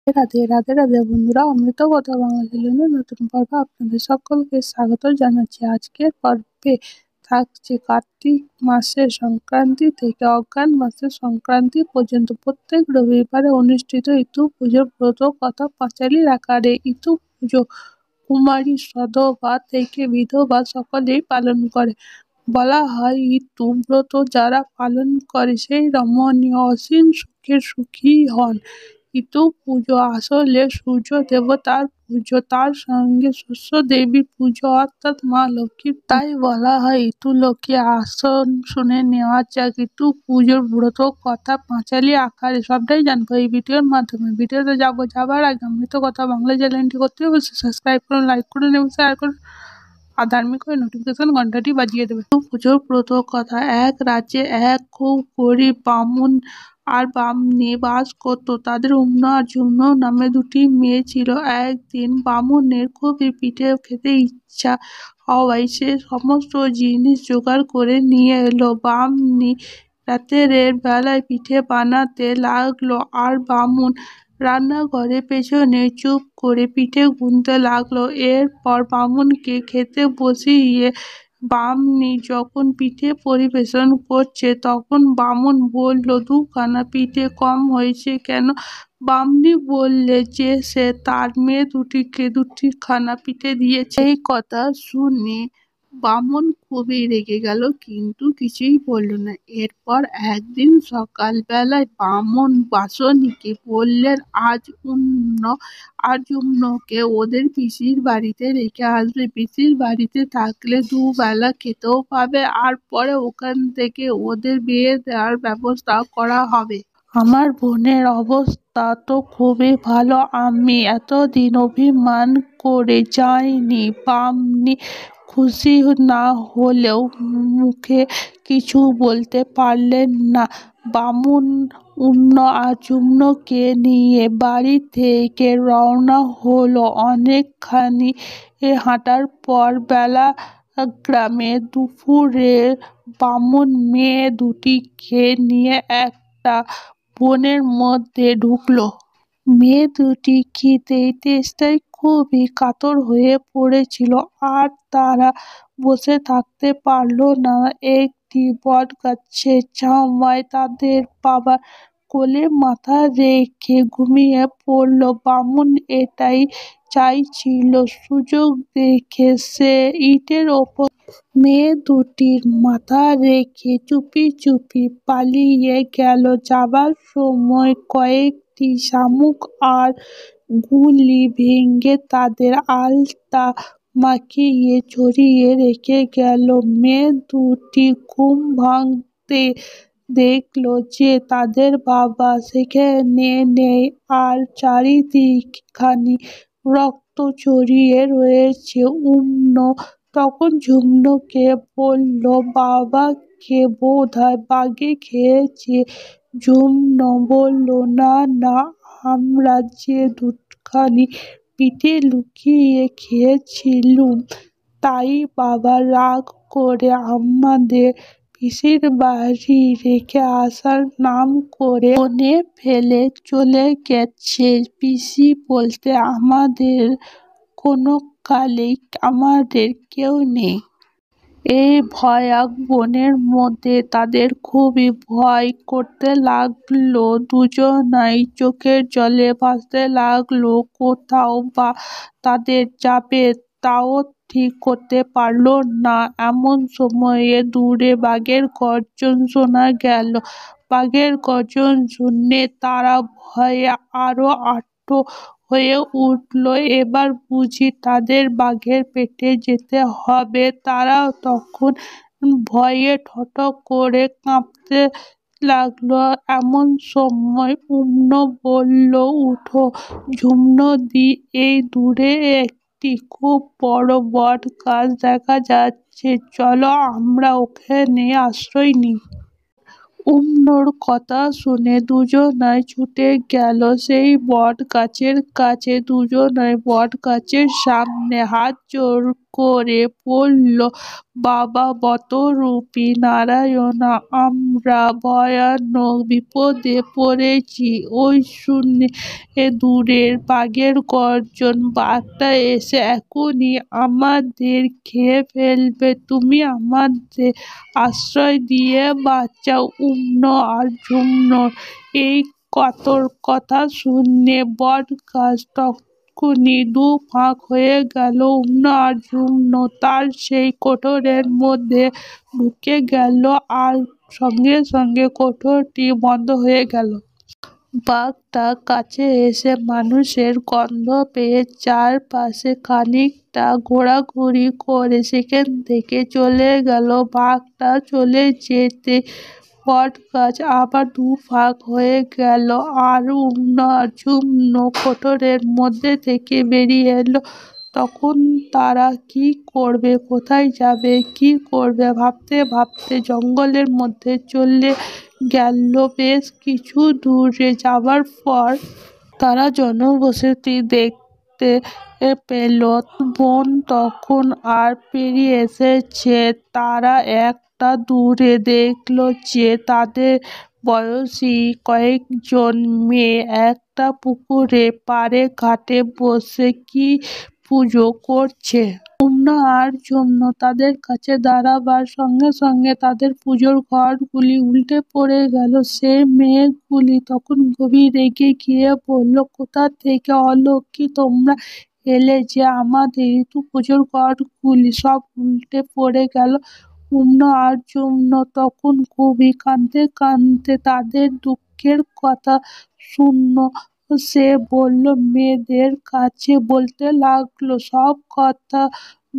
রাধে রাধে রাধে বন্ধুরা, অমৃত কথা বাংলা চ্যানেলের নতুন পর্বে আপনাদের সকলকে স্বাগত জানাচ্ছি। আজকের পর্বে থাকছে কার্তিক মাসের সংক্রান্তি থেকে অঘ্রাণ মাসের সংক্রান্তি পর্যন্ত প্রত্যেক রবিবারে অনুষ্ঠিত ইতু পুজোর ব্রত কথা পাঁচালীর আকারে। ইতু পুজো কুমারী সধবা থেকে বিধবা সকলেই পালন করে। বলা হয় ইতু ব্রত যারা পালন করে সেই রমণীয় অসীম সুখের সুখী হন। ইতু পুজো আসলে সূর্য দেবতার পুজো, তার সঙ্গে শস্য দেবীর পুজো অর্থাৎ মা লক্ষ্মীর। তাই বলা হয় ইতু লক্ষ্মী। আসন শুনে নেওয়া যাক ইতু পুজোর ব্রত কথা পাঁচালী আকারে। সবটাই জানবো এই ভিডিওর মাধ্যমে। ভিডিওতে যাবার আগে অমৃত কথা বাংলা চ্যানেলটি করতে অবশ্যই সাবস্ক্রাইব করুন, লাইক করুন এবং শেয়ার করুন। আর ধার্মিক হয়ে নোটিফিকেশন ঘন্টাটি বাজিয়ে দেবে। পুজোর ব্রত কথা। এক রাজ্যে এক খুব গরিব বামুন আর বামনি বাস করত। তাদের উম্ন আর ঝুম্ন নামে দুটি মেয়ে ছিল। একদিন বামুনের খুবই পিঠে খেতে ইচ্ছা হওয়ায় সে সমস্ত জিনিস জোগাড় করে নিয়ে এলো। বামনি রাতের বেলায় পিঠে বানাতে লাগলো আর বামুন রান্নাঘরে পেছনে চুপ করে পিঠে গুনতে লাগলো। এরপর বামুনকে খেতে বসিয়ে বামনি যখন পিঠে পরিবেশন করছে তখন বামুন বলল, দুখানা পিঠে কম হয়েছে কেন? বামনি বললে যে সে তার মেয়ে দুটিকে দুটিখানা পিঠে দিয়েছে। এই কথা শুনে বামুন খুবই রেগে গেল, কিন্তু কিছুই বলল না। এরপর একদিন সকালবেলায় বামুন বাসনীকে বললেন আজ উম্ন আর জুম্নকে ওদের পিসির বাড়িতে রেখে আসবে। পিসির বাড়িতে থাকলে দুবেলা খেতেও পাবে আর পরে ওখান থেকে ওদের বিয়ে দেওয়ার ব্যবস্থা করা হবে। আমার বোনের অবস্থা তো খুবই ভালো, আমি এতদিন অভিমান করে যাইনি। বামনি খুশি না হলেও মুখে কিছু বলতে পারলেন না। বামুন উম্ন আর জুম্নকে নিয়ে বাড়ি থেকে রওনা হলো। অনেকখানি হাঁটার পর বেলা গ্রামে। দুপুরে বামুন মেয়ে দুটিকে নিয়ে একটা বনের মধ্যে ঢুকলো। মেয়ে দুটি খিদে তেষ্টায় খুবই কাতর হয়ে পড়েছিল আর তারা বসে থাকতে পারল না। একটি বট গাছের ছাওয়ায় তাদের বাবার কোলে মাথা রেখে ঘুমিয়ে পড়ল। বামুন এটাই চাইছিল। সুযোগ দেখে সে ইটের ওপর মেয়ে দুটির মাথা রেখে চুপি চুপি পালিয়ে গেল। যাবার সময় কয়েকটি শামুক আর গুলি ভেঙে তাদের আলতা মাখিয়ে ছড়িয়ে রেখে গেল। মেয়ে দুটি ঘুম ভাঙতে দেখলো যে তাদের বাবা সেখানে নেই আর চারিদিকখানি রক্ত ছড়িয়ে রয়েছে। উম্ন তখন ঝুম্নকে বলল, বাবাকে বোধহয় বাঘে খেয়েছে। ঝুম্ন বলল, না না, আমরা যে দুধখানি পিঠে লুকিয়ে খেয়েছিলুম তাই বাবা রাগ করে আমাদের পিসির বাড়ি রেখে আসার নাম করে বনে ফেলে চলে গেছে। পিসি বলতে আমাদের কোনো কালেই আমাদের কেউ নেই। এই ভয়াক বনের মধ্যে তাদের খুবই ভয় করতে লাগলো। দুজনাই চোখের জলে ভাসতে লাগলো। কোথাও বা তাদের যাবে তাও ঠিক করতে পারল না। এমন সময়ে দূরে বাঘের গর্জন শোনা গেল। বাঘের গর্জন শুনে তারা ভয়ে আরো আর্ত হয়ে উঠল। এবার বুঝি তাদের বাঘের পেটে যেতে হবে। তারা তখন ভয়ে ঠক করে কাঁপতে লাগলো। এমন সময় উম্ন বলল, উঠো ঝুম্নদি, এই দূরে একটি খুব বড় বট গাছ দেখা যাচ্ছে, চলো আমরা ওখানে আশ্রয় নিই। উম্নর কথা শুনে দুজনাই ছুটে গেল সেই বট গাছের কাছে। দুজনাই বট গাছের সামনে হাত জোড় করে বলল, বাবা বতরূপী নারায়ণা, আমরা ভয়ানক বিপদে পড়েছি। ওই শুনে দূরের বাঘের গর্জন, বাঘটা এসে এখনই আমাদের খেয়ে ফেলবে, তুমি আমাদের আশ্রয় দিয়ে বাঁচাও। উম্ন আর ঝুমনোর এই কথা শুনে বটগাছ তখনই দুভাগ হয়ে গেল। উম্ন আর ঝুমনো তার সেই কোঠরের মধ্যে ঢুকে গেল, আর সঙ্গে সঙ্গে কোঠরটি বন্ধ হয়ে গেল। বাঘটা কাছে এসে মানুষের গন্ধ পেয়ে চারপাশে খানিকটা ঘোরাঘুরি করে সেখান থেকে চলে গেল। বাঘটা চলে যেতে বটগাছ আবার দুভাগ হয়ে গেল, আর উম্ন আর ঝুমনো কোঠরের মধ্যে থেকে বেরিয়ে এলো। তখন তারা কি করবে, কোথায় যাবে, কি করবে ভাবতে ভাবতে জঙ্গলের মধ্যে চলে গেল। বেশ কিছু দূরে যাবার পর তারা জনবসতি দেখতে পেল। বন তখন আর পেরিয়ে এসেছে। তারা একটা দূরে দেখল যে তাদের বয়সী কয়েকজন মেয়ে একটা পুকুরে পাড়ে ঘাটে বসে কি পুজো করছে। উম্ন আর ঝুমনো তাদের কাছে দাঁড়াবার সঙ্গে সঙ্গে তাদের পুজোর ঘটগুলি উল্টে পড়ে গেল। সে মেয়েগুলি তখন গভীর রেগে গিয়ে বলল, কোথা থেকে অলক্ষী তোমরা এলে যে আমাদের ঋতু পুজোর ঘটগুলি সব উল্টে পড়ে গেল। উম্ন আর ঝুমনো তখন খুবই কাঁদতে কাঁদতে তাদের দুঃখের কথা শুনল। সে বলল, মেয়েদের কাছে বলতে লাগলো সব কথা।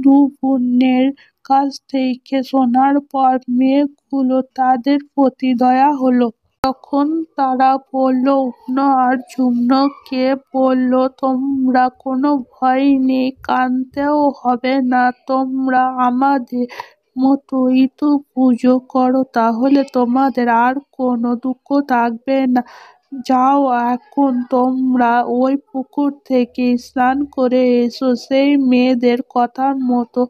দু বোনের কাছ থেকে শোনার পর মেয়েগুলো তাদের প্রতি দয়া হলো। তখন তারা বলল, উম্ন আর ঝুমনোকে বলল, তোমরা কোনো ভয় নেই, কাঁদতেও হবে না। তোমরা আমাদের মতো ঋতু পুজো করো, তাহলে তোমাদের আর কোনো দুঃখ থাকবে না। যাও, এখন তোমরা ওই পুকুর থেকে স্নান করে এসো। সেই মেয়েদের কথার মতো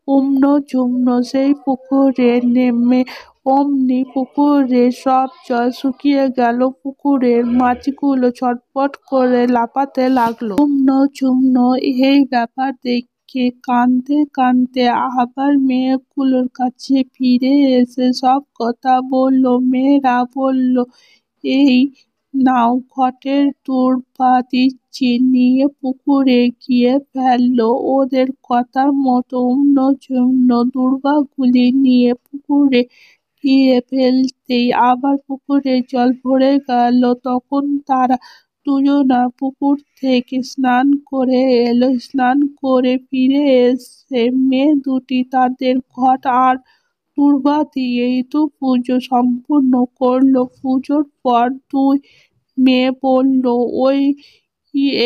উম্ন ঝুমনো সেই পুকুরে নেমে অমনি পুকুরের সব জল শুকিয়ে গেল। পুকুরের মাছগুলো ছটফট করে লাফাতে লাগলো। উম্ন ঝুমনো এই ব্যাপার দেখে কাঁদতে কাঁদতে আবার মেয়েগুলোর কাছে ফিরে এসে সব কথা বলল। মেয়েরা বলল, এই নাও ঘটের দূর্বা দিচ্ছি, নিয়ে পুকুরে গিয়ে ফেললো। ওদের কথার মতো উম্ন ঝুমনো দূর্বাগুলি নিয়ে পুকুরে গিয়ে ফেলতেই আবার পুকুরের জল ভরে গেল। তখন তারা দুজনা পুকুর থেকে স্নান করে এলো। স্নান করে ফিরে এসে মেয়ে দুটি তাদের ঘট আর দূর্বা দিয়ে ঋতু পুজো সম্পূর্ণ করলো। পুজোর পর দুই মেয়ে বলল, ওই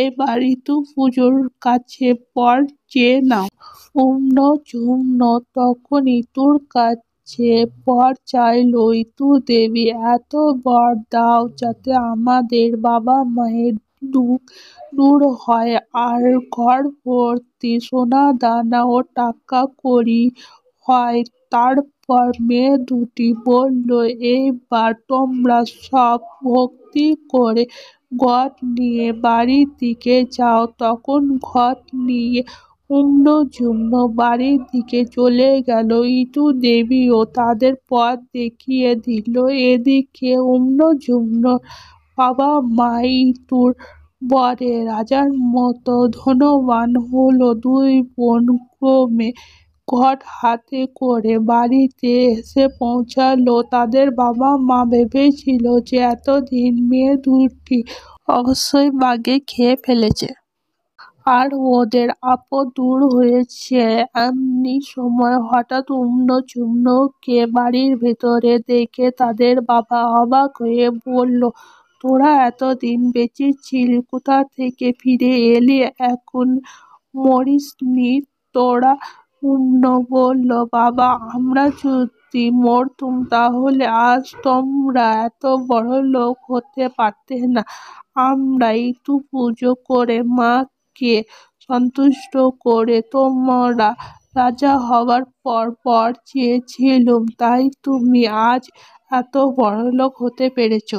এবার ঋতু পুজোর কাছে বর চেয়ে নাও। উম্ন ঝুমনো তখন ঋতুর কাছে বর চাইল, ঋতু দেবী, এত বর দাও যাতে আমাদের বাবা মায়ের দুঃখ দূর হয়, আর ঘর ভর্তি সোনা দানা ও টাকা কড়ি হয়। তারপর মেয়ে দুটি বলল, এইবার তোমরা সব ভক্তি করে ঘট নিয়ে বাড়ির দিকে যাও। তখন ঘট নিয়ে উম্ন ঝুমনো বাড়ির দিকে চলে গেল। ঋতু দেবীও তাদের পথ দেখিয়ে দিল। এদিকে উম্ন ঝুমনোর বাবা মা ঋতুর বরে রাজার মতো ধনবান হলো। দুই বোন ক্রমে ঘট হাতে করে বাড়িতে এসে পৌঁছালো। তাদের বাবা মা ভেবেছিল যে এতদিন মেয়ে দুটি অবশ্যই বাঘে খেয়ে ফেলেছে আর ওদের আপদ দূর হয়েছে। এমনি সময় হঠাৎ উম্ন ঝুমনোকে বাড়ির ভেতরে দেখে তাদের বাবা অবাক হয়ে বলল, তোরা এতদিন বেঁচে ছিলি, কোথা থেকে ফিরে এলি, এখন মরিসনি তোরা? উম্ন বলল, বাবা, আমরা যদি মরতুম তাহলে আজ তোমরা এত বড়লোক হতে পারতে না। আমরা ঋতু পুজো করে মাকে সন্তুষ্ট করে তোমরা রাজা হওয়ার পর চেয়েছিলুম, তাই তুমি আজ এত বড়লোক হতে পেরেছ।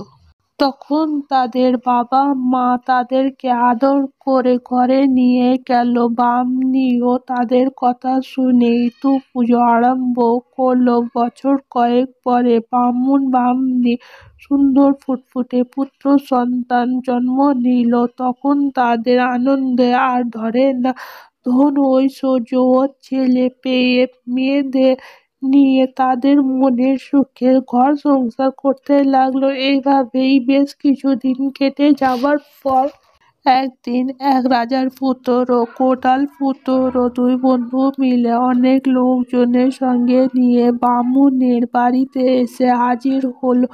তখন তাদের বাবা মা তাদেরকে আদর করে ঘরে নিয়ে গেল। বামনিও তাদের কথা শুনে ইতু পুজো আরম্ভ করলো। বছর কয়েক পরে বামুন-বামনি সুন্দর ফুটফুটে পুত্র সন্তান জন্ম নিল। তখন তাদের আনন্দে আর ধরে না। ধন ঐশ্বর্য ও ছেলে পেয়ে মেয়েদের নিয়ে তাদের মনের সুখে ঘর সংসার করতে লাগলো। এইভাবেই বেশ কিছুদিন কেটে যাবার পর একদিন এক রাজার পুত্র ও কোটাল পুত্র দুই বন্ধু মিলে অনেক লোকজনের সঙ্গে নিয়ে বামুনের বাড়িতে এসে হাজির হলো।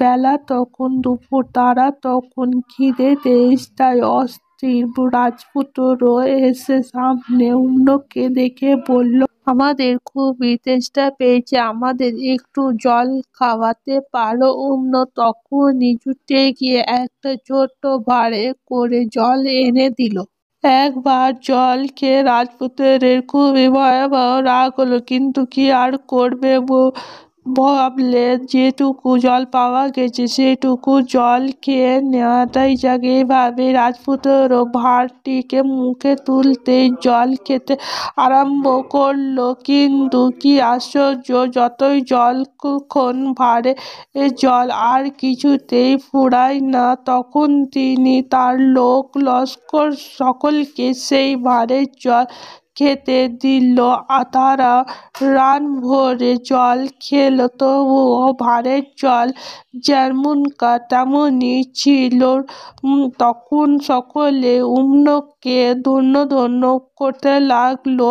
বেলা তখন দুপুর। তারা তখন খিদে তেষ্টায় অস্থির। রাজপুত্র এসে সামনে উম্নকে দেখে বলল, আমাদের খুবই তেষ্টা পেয়েছে, আমাদের একটু জল খাওয়াতে পারো? উম্ন তখনই ছুটে গিয়ে একটা ছোট্ট ভাঁড়ে করে জল এনে দিল। একবার জল খেয়ে রাজপুত্রের খুবই ভয়াবহ রাগ হলো, কিন্তু কি আর করবে, ভাবলে যেটুকু জল পাওয়া গেছে সেটুকু জল খেয়ে নেওয়াটাই যাক। এইভাবে রাজপুত্র ভাঁড়টিকে মুখে তুলতেই জল খেতে আরম্ভ করলো। কিন্তু কি আশ্চর্য, যতই যতক্ষণ ভাঁড়ে জল আর কিছুতেই ফুরায় না। তখন তিনি তার লোক লস্কর সকলকে সেই ভাঁড়ের জল খেতে দিল। তারা রান ভরে জল খেল, তবুও ভাঁড়ের জল যেমনকার তেমনই ছিল। তখন সকলে উম্নকে ধন্য ধন্য করতে লাগলো।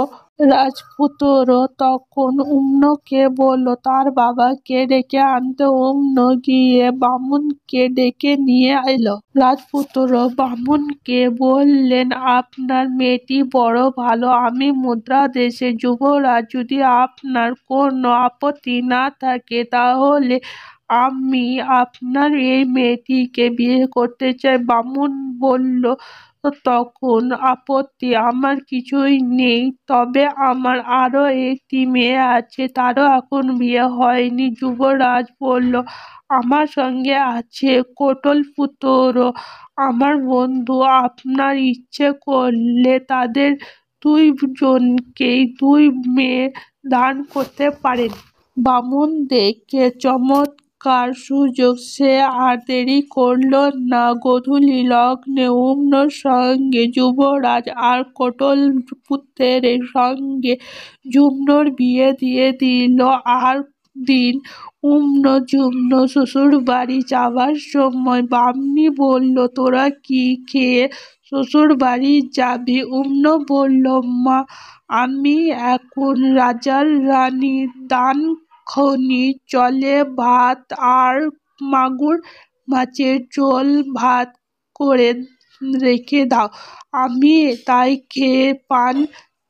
রাজপুত্র তখন উম্নকে বলল তার বাবাকে ডেকে আনতে। উম্ন গিয়ে বামুনকে ডেকে নিয়ে এলো। রাজপুত্র বামুনকে বললেন, আপনার মেয়েটি বড় ভালো, আমি মুদ্রা দেশের যুবরাজ। যদি আপনার কোনো আপত্তি না থাকে তাহলে আমি আপনার এই মেয়েটিকে বিয়ে করতে চাই। বামুন বলল, তখন আপত্তি আমার কিছুই নেই, তবে আমার আরো একটি মেয়ে আছে, তারও এখন বিয়ে হয়নি। যুবরাজ বলল, আমার সঙ্গে আছে কোটল পুত্র আমার বন্ধু, আপনার ইচ্ছে করলে তাদের দুইজনকেই দুই মেয়ে দান করতে পারেন। বামুন দেখে চমৎকার সুযোগ, সে আর দেরি করল না। গোধূলি লগ্নে উম্নর সঙ্গে যুবরাজ আর কোটল পুত্রের সঙ্গে যুম্নর বিয়ে দিয়ে দিল। আর দিন উম্ন যুম্ন শ্বশুর বাড়ি যাবার সময় বামনি বলল, তোরা কি খেয়ে শ্বশুর বাড়ি যাবি? উম্ন বলল, মা, আমি এখন রাজার রানীর দান খনি জলে ভাত আর মাগুর মাছের ঝোল ভাত করে রেখে দাও, আমি তাই খেয়ে পান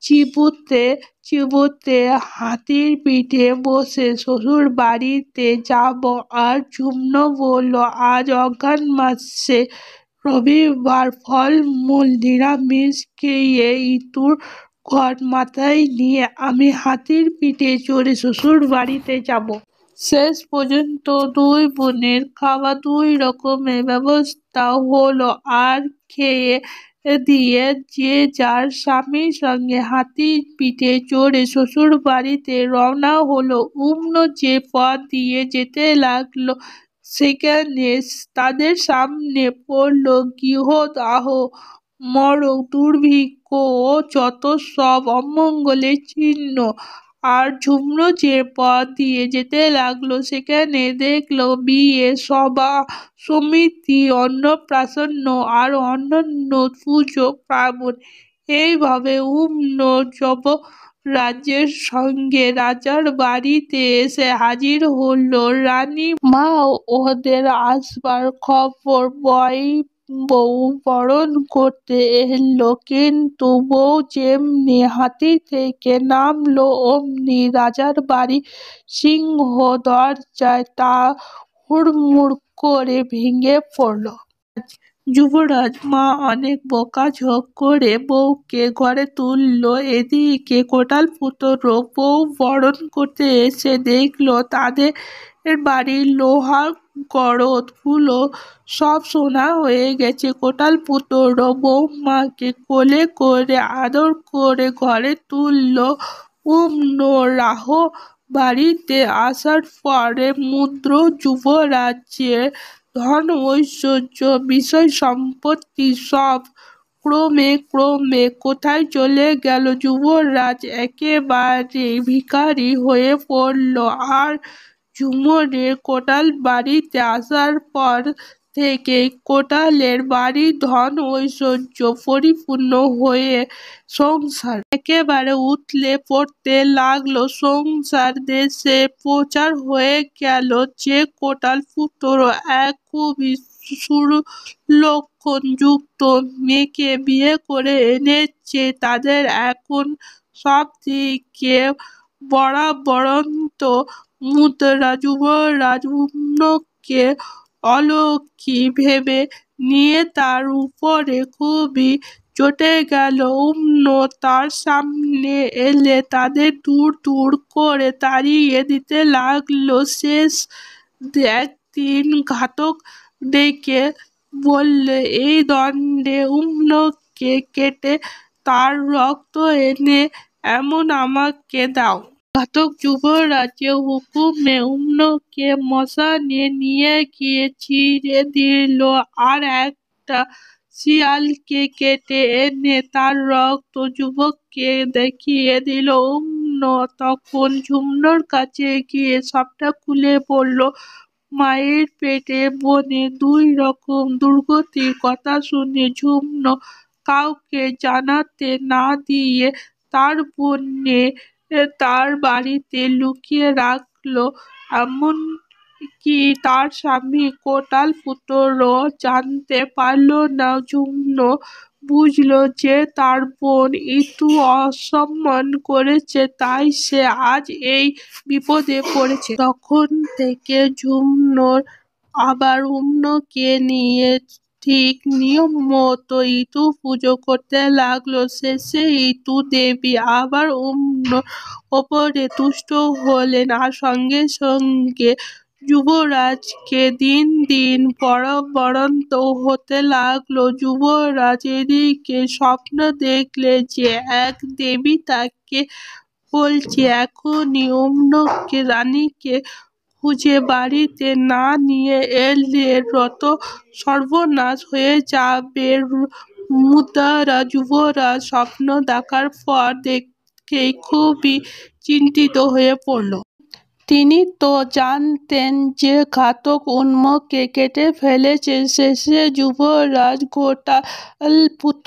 চিবুতে চিবুতে হাতির পিঠে বসে শ্বশুর বাড়িতে যাব। আর যুম্ন বলল, আজ অঘ্রাণ মাসে রবিবার, ফল মূল নিরামিষ খেয়ে ইতুর ঘট মাথায় নিয়ে আমি হাতির পিঠে চড়ে শ্বশুর বাড়িতে যাব। শেষ পর্যন্ত দুই বোনের খাওয়া দুই রকমের ব্যবস্থা হলো। আর খেয়ে দিয়ে যে যার স্বামীর সঙ্গে হাতির পিঠে চড়ে শ্বশুর বাড়িতে রওনা হলো। উম্ন যে পথ দিয়ে যেতে লাগলো সেখানে তাদের সামনে পড়ল গৃহদাহ, মরণ, দুর্ভিক্ষ ও যত সব অমঙ্গলের চিহ্ন। আর যুম্ন যে পথ দিয়ে যেতে লাগলো সেখানে দেখলো বিয়ে, সভা সমিতি, অন্নপ্রাশন আর অন্যান্য পুজো পার্বণ। এইভাবে উম্ন যুবরাজের সঙ্গে রাজার বাড়িতে এসে হাজির হলো। রানী মা ওদের আসবার খবর বউ বরণ করতে এলো, কিন্তু বউ যেমনি হাতি থেকে নামলো অমনি রাজার বাড়ির সিংহ দরজায় তা হুড়মুড় করে ভেঙে পড়ল। যুবরাজ মা অনেক বকাঝক করে বউকে ঘরে তুলল। এদিকে কোটালপুত্র বউ বরণ করতে এসে দেখলো তাদের বাড়ির লোহার গরদগুলো সব সোনা হয়ে গেছে। কোটালপুত্র বৌমাকে কোলে করে আদর করে ঘরে তুলল। রাহ বাড়িতে আসার পরে মুদ্র যুবরাজ্যের ধন ঐশ্বর্য বিষয় সম্পত্তি সব ক্রমে ক্রমে কোথায় চলে গেল। যুবরাজ একেবারে ভিখারি হয়ে পড়ল। আর ঝুমুরের কোটাল বাড়িতে আসার পর থেকে কোটালের বাড়ির ধন ঐশ্বর্য পরিপূর্ণ হয়ে সংসার একেবারে উথলে পড়তে লাগলো। সংসার দেশে প্রচার হয়ে গেল যে কোটালপুত্র এক খুবই সুলক্ষণ যুক্ত মেয়েকে বিয়ে করে এনেছে। তাদের এখন সব দিকে বরাবরন্ত মুদ্রা যুবরাজ অন্যকে অলক্ষী ভেবে নিয়ে তার উপরে খুবই চটে গেল। তার সামনে এলে তাদের দূর দূর করে তাড়িয়ে দিতে লাগলো। শেষ একদিন ঘাতক ডেকে বললে, এই দণ্ডে অন্যকে কেটে তার রক্ত এনে এমন আমাকে দাও। ঘাতক যুবরাজের হুকুমে অন্যকে শ্মশানে নিয়ে গিয়ে ছিঁড়ে দিল। আর একটা শিয়ালকে কেটে এনে তার রক্ত যুবককে দেখিয়ে দিল। তখন ঝুমুর কাছে গিয়ে সবটা খুলে বলল। মায়ের পেটে বনে 2 রকম দুর্গতির কথা শুনে ঝুমুর কাউকে জানাতে না দিয়ে তার বোনকে তার বাড়িতে লুকিয়ে রাখলো। এমনকি তার স্বামী কোটালপুত্র জানতে পারল না। ঝুমুর বুঝল যে তার বোন ইতু অসম্মান করেছে, তাই সে আজ এই বিপদে পড়েছে। তখন থেকে ঝুমুর আবার অন্যকে নিয়ে ঠিক নিয়ম মতো ইতু পুজো করতে লাগলো। শেষে ইতু দেবী আবার অন্যর ওপরে তুষ্ট হলেন। আর সঙ্গে সঙ্গে যুবরাজকে দিন দিন বরাবরন্ত হতে লাগলো। যুবরাজ এদিকে স্বপ্ন দেখলে যে এক দেবী তাকে বলছে, এখনই অন্যকে রানীকে খুঁজে বাড়িতে না নিয়ে এলে রত সর্বনাশ হয়ে যাবে। যুবরাজ স্বপ্ন দেখার পর দেখেই খুবই চিন্তিত হয়ে পড়ল। তিনি তো জানতেন যে ঘাতক অন্যকে কেটে ফেলেছে। শেষে যুবরাজ কোটালপুত্রকে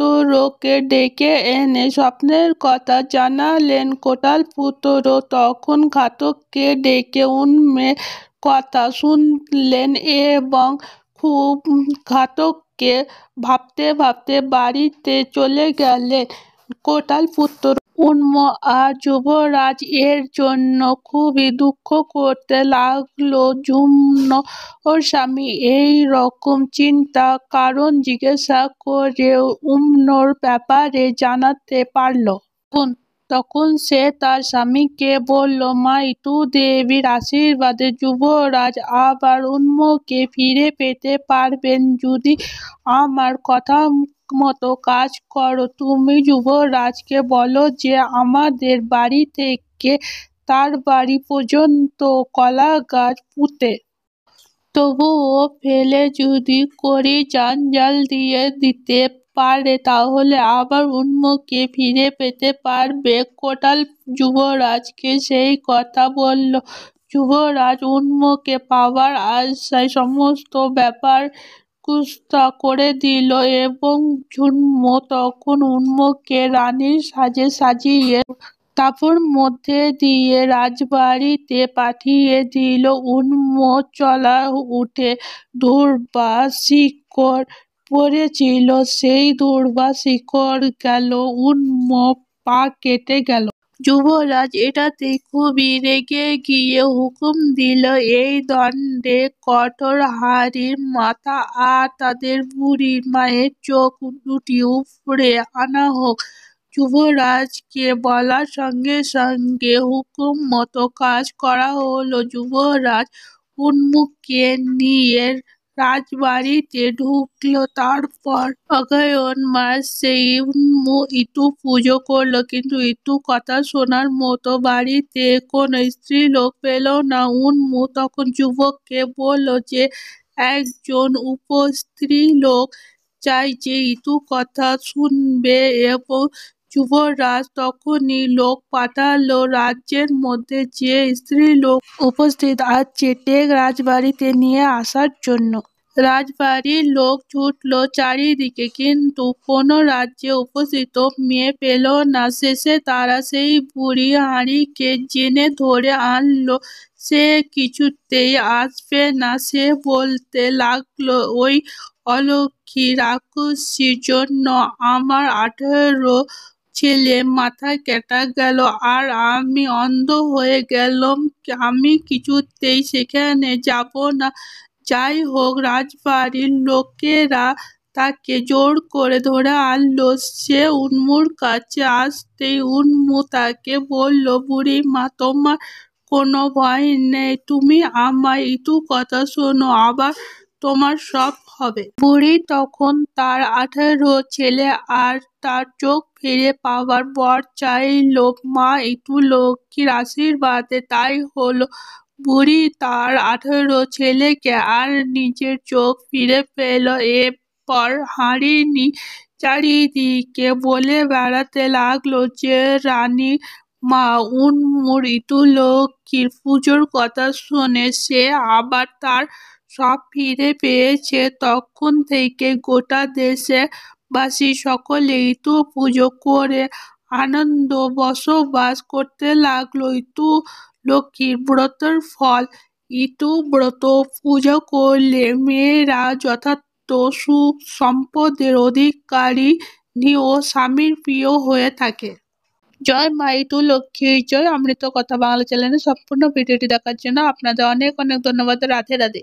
ডেকে এনে স্বপ্নের কথা জানালেন। কোটালপুত্র তখন ঘাতককে ডেকে অন্যের কথা শুনলেন এবং খুব ঘাতককে ভাবতে ভাবতে বাড়িতে চলে গেলেন। কোটালপুত্র আর যুবরাজ এর জন্য খুবই দুঃখ করতে লাগলো। ঝুমুর স্বামী এই রকম চিন্তা কারণ জিজ্ঞাসা করে অন্যর ব্যাপারে জানাতে পারল। তখন সে তার স্বামীকে বলল, মা ইতু দেবীর আশীর্বাদে যুবরাজ আবার অন্যকে ফিরে পেতে পারবেন যদি আমার কথা মতো কাজ করো। তুমি যুবরাজকে বলো যে আমাদের বাড়ি থেকে তার বাড়ি পর্যন্ত কলা গাছ পুঁতে তবুও ফেলে যদি কড়ি জঞ্জাল দিয়ে দিতে পারে তাহলে আবার অন্যকে ফিরে পেতে পারবে। কোটাল যুবরাজকে সেই কথা বলল। যুবরাজ অন্যকে পাওয়ার আশায় সমস্ত ব্যাপার কুৎসা করে দিল এবং ঝুমুর তখন অন্যকে রানীর সাজে সাজিয়ে তারপর মধ্যে দিয়ে রাজবাড়িতে পাঠিয়ে দিল। চলা উঠে দূর্বা শিকড় পড়েছিল, সেই দূর্বা শিকড় গেল, পা কেটে গেল। যুবরাজ এটাতে খুবই রেগে গিয়ে হুকুম দিল এই দণ্ডে কঠোর হাড়ির মাথা আর তাদের বুড়ির মায়ের চোখ দুটি উপড়ে আনা হোক। যুবরাজকে বলার সঙ্গে সঙ্গে হুকুম মতো কাজ করা হলো। যুবরাজ উন্মুককে নিয়ে রাজবাড়িতে ঢুকলো। তারপর অগ্রহায়ণ মাস সেই উন্মু ইতু পুজো করলো, কিন্তু ইতু কথা শোনার মতো বাড়িতে কোনো স্ত্রীলোক পেল না। উন্মু তখন যুবককে বলল যে একজন উপস্ত্রীলোক চাই যে ইতু কথা শুনবে, এবং যুবরাজ তখনই লোক পাঠালো রাজ্যের মধ্যে যে স্ত্রীলোক উপস্থিত আছে টেক রাজবাড়িতে নিয়ে আসার জন্য। রাজবাড়ির লোক ছুটলো চারিদিকে, কিন্তু কোনো রাজ্যে উপস্থিত মেয়ে পেল না। শেষে তারা সেই বুড়ি হাঁড়িকে জেনে ধরে আনলো। সে কিছুতেই আসবে না। সে বলতে লাগলো, ওই অলক্ষী রাক্ষসীর জন্য আমার 18 ছেলে মাথা কেটে গেল, আর আমি অন্ধ হয়ে গেলাম। আমি কিছুতেই সেখানে যাব না। যাই হোক, রাজবাড়ির লোকেরা তাকে জোর করে ধরে আনলো। সে উন্মুর কাছে আসতেই উন্মু তাকে বলল, বুড়িমা, তোমার কোনো ভয় নেই, তুমি আমার ইতু কথা শোনো, আবার তোমার সব হবে। বুড়ি তখন তার 18 ছেলে আর তার চোখ ফিরে পাওয়ার বর চাইল। মা ইতু লক্ষ্মীর আশীর্বাদে তাই হলো। বুড়ি তার 18 ছেলেকে আর নিজের চোখ ফিরে পেল। এরপর হারিণী চারিদিকে বলে বেড়াতে লাগলো যে রানী মা উন্মুর ইতু লক্ষ্মীর পুজোর কথা শুনে সে আবার তার সব ফিরে পেয়েছে। তখন থেকে গোটা দেশে বাসী সকলে ইতু পুজো করে আনন্দ বসবাস করতে লাগলো। ইতু লক্ষ্মীর ব্রতের ফল। ইতু ব্রত পুজো করলে মেয়েরা যথার্থ সুখ সম্পদের অধিকারিণী ও স্বামীর প্রিয় হয়ে থাকে। জয় মা ইতু লক্ষ্মীর জয়। অমৃত কথা বাংলা চ্যানেলে সম্পূর্ণ ভিডিওটি দেখার জন্য আপনাদের অনেক অনেক ধন্যবাদ। রাধে রাধে।